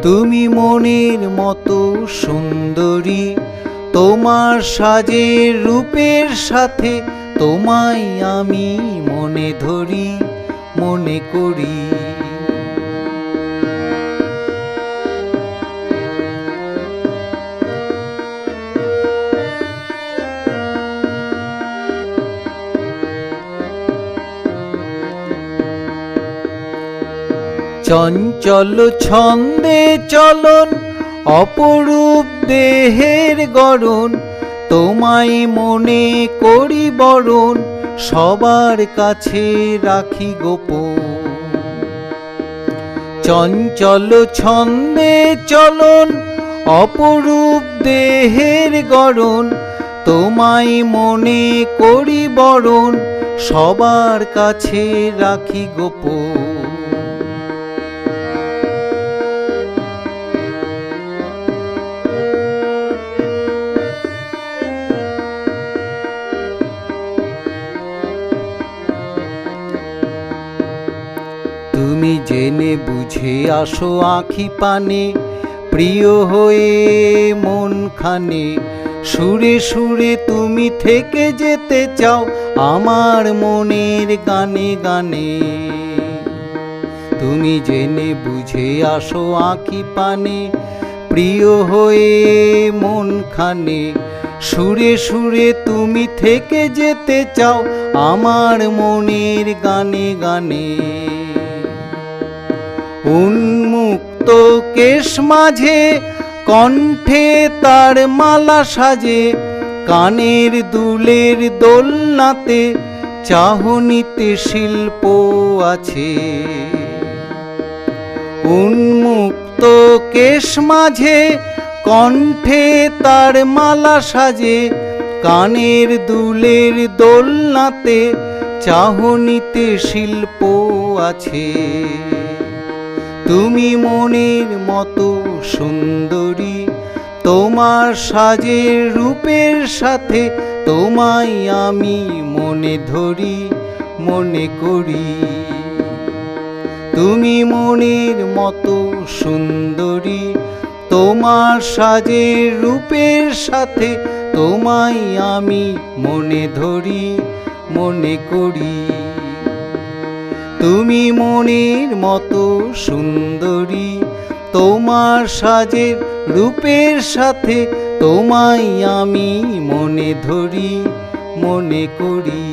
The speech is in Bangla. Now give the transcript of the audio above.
তুমি মনের মতো সুন্দরী, তোমার সাজের রূপের সাথে তোমায় আমি মনে ধরি, মনে করি। চঞ্চল ছন্দে চলন, অপরূপ দেহের গড়ন, তোমায় মনে করি বরণ, সবার কাছে রাখি গোপন। চঞ্চল ছন্দে চলন, অপরূপ দেহের গড়ন, তোমায় মনে করি বরণ, সবার কাছে রাখি গোপন। তুমি জেনে বুঝে আসো আঁখি পানে, প্রিয় হয়ে মনখানে, সুরে সুরে তুমি থেকে যেতে চাও আমার মনের গানে গানে। তুমি জেনে বুঝে আসো আঁখি পানে, প্রিয় হয়ে মনখানে, সুরে সুরে তুমি থেকে যেতে চাও আমার মনের গানে গানে। উন্মুক্ত কেশ মাঝে কণ্ঠে তার মালা সাজে, কানের দুলের দোলনাতে চাহনিতে শিল্প আছে। উন্মুক্ত কেশ মাঝে কণ্ঠে তার মালা সাজে, কানের দুলের দোলনাতে চাহনিতে শিল্প আছে। তুমি মনের মতো সুন্দরী, তোমার সাজের রূপের সাথে তোমায় আমি মনে ধরি, মনে করি। তুমি মনের মতো সুন্দরী, তোমার সাজের রূপের সাথে তোমায় আমি মনে ধরি, মনে করি। তুমি মনের মতো সুন্দরী, তোমার সাজের রূপের সাথে তোমায় আমি মনে ধরি, মনে করি।